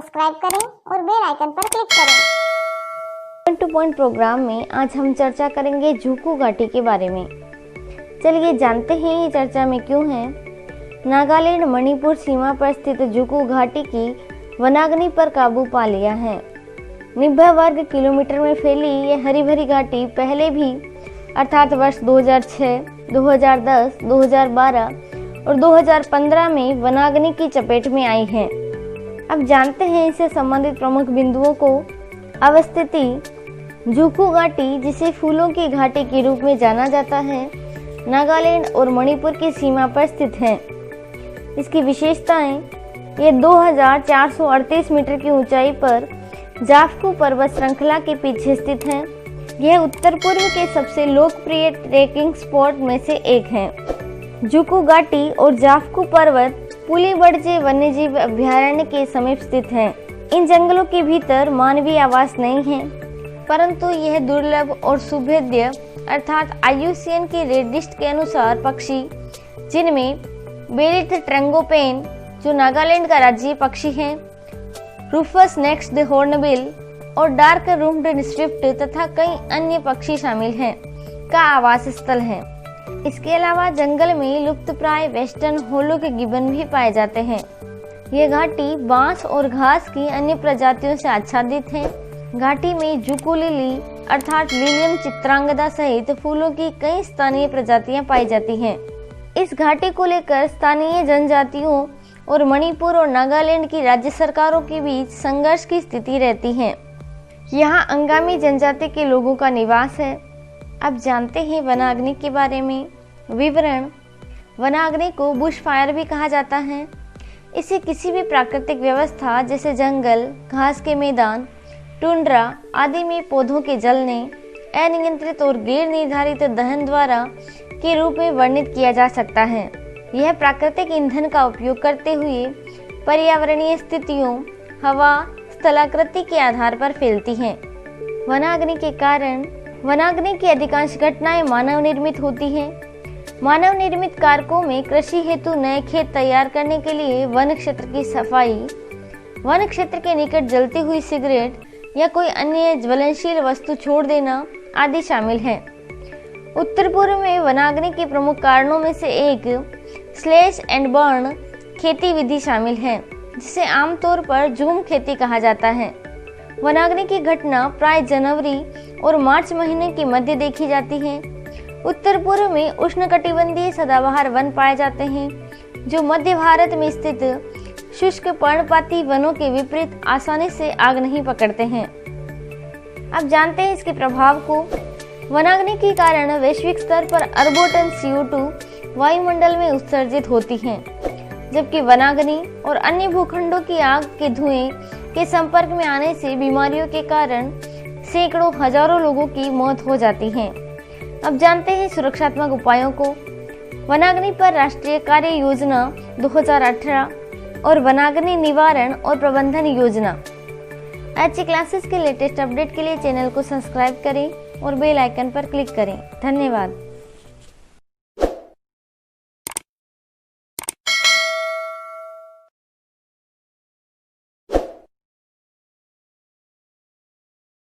Subscribe करें और bell icon पर क्लिक करें। पॉइंट टू पॉइंट प्रोग्राम में आज हम चर्चा करेंगे जुकू घाटी के बारे में। चलिए जानते हैं ये चर्चा में क्यों है। नागालैंड मणिपुर सीमा पर स्थित जुकू घाटी की वनाग्नि पर काबू पा लिया है। 90 वर्ग किलोमीटर में फैली ये हरी भरी घाटी पहले भी अर्थात वर्ष 2006, 2010, 2012 और 2015 में वनाग्नि की चपेट में आई है। अब जानते हैं इससे संबंधित प्रमुख बिंदुओं को। अवस्थिति: जुकू घाटी, जिसे फूलों की घाटी के रूप में जाना जाता है, नागालैंड और मणिपुर की सीमा पर स्थित है। इसकी विशेषताएं: ये 2438 मीटर की ऊंचाई पर जाफकू पर्वत श्रृंखला के पीछे स्थित है। यह उत्तर पूर्व के सबसे लोकप्रिय ट्रेकिंग स्पॉट में से एक है। जुकू घाटी और जाफकू पर्वत पुलिबड़जे वन्यजीव अभयारण्य के समीप स्थित हैं। इन जंगलों के भीतर मानवीय आवास नहीं है, परंतु यह दुर्लभ और सुभेद्य अर्थात IUCN की रेड लिस्ट के अनुसार पक्षी, जिनमें बेलिथ ट्रैगोपैन जो नागालैंड का राज्य पक्षी है, रूफस नेक्स्ट द हॉर्नबिल और डार्क रूम्ड स्विफ्ट तथा कई अन्य पक्षी शामिल हैं, का आवास स्थल है। इसके अलावा जंगल में लुप्तप्राय वेस्टर्न होलो के गिबन भी पाए जाते हैं। यह घाटी बांस और घास की अन्य प्रजातियों से आच्छादित है। घाटी में जुकू लिली अर्थात लिलियम चित्रांगदा सहित फूलों की कई स्थानीय प्रजातियां पाई जाती हैं। इस घाटी को लेकर स्थानीय जनजातियों और मणिपुर और नागालैंड की राज्य सरकारों के बीच संघर्ष की स्थिति रहती है। यहाँ अंगामी जनजाति के लोगों का निवास है। अब जानते हैं वनाग्नि के बारे में विवरण। वनाग्नि को बुश फायर भी कहा जाता है। इसे किसी भी प्राकृतिक व्यवस्था जैसे जंगल, घास के मैदान, टुंड्रा आदि में पौधों के जलने, अनियंत्रित और गैर निर्धारित दहन द्वारा के रूप में वर्णित किया जा सकता है। यह प्राकृतिक ईंधन का उपयोग करते हुए पर्यावरणीय स्थितियों, हवा, स्थलाकृति के आधार पर फैलती है। वनाग्नि के कारण वनाग्नि की अधिकांश घटनाएं मानव निर्मित होती हैं। मानव निर्मित कारकों में कृषि हेतु नए खेत तैयार करने के लिए वन क्षेत्र की सफाई, वन क्षेत्र के निकट जलती हुई सिगरेट या कोई अन्य ज्वलनशील वस्तु छोड़ देना आदि शामिल है। उत्तर पूर्व में वनाग्नि के प्रमुख कारणों में से एक स्लैश एंड बर्न खेती विधि शामिल है, जिसे आमतौर पर झूम खेती कहा जाता है। वनाग्नि की घटना प्राय जनवरी और मार्च महीने के मध्य देखी जाती है। उत्तर पूर्व में उष्णकटिबंधीय सदाबहार वन पाए जाते हैं, जो मध्य भारत में स्थित शुष्क पर्णपाती वनों के विपरीत आसानी से आग नहीं पकड़ते हैं। अब जानते हैं इसके प्रभाव को। वनाग्नि के कारण वैश्विक स्तर पर अरबों टन CO2 वायुमंडल में उत्सर्जित होती हैं, जबकि वनाग्नि और अन्य भूखंडों की आग के धुएं के संपर्क में आने से बीमारियों के कारण सैकड़ों हजारों लोगों की मौत हो जाती है। अब जानते हैं सुरक्षात्मक उपायों को। वनाग्नि पर राष्ट्रीय कार्य योजना 2018 और वनाग्नि निवारण और प्रबंधन योजना। अच्छी क्लासेस के लेटेस्ट अपडेट के लिए चैनल को सब्सक्राइब करें और बेल आइकन पर क्लिक करें। धन्यवाद।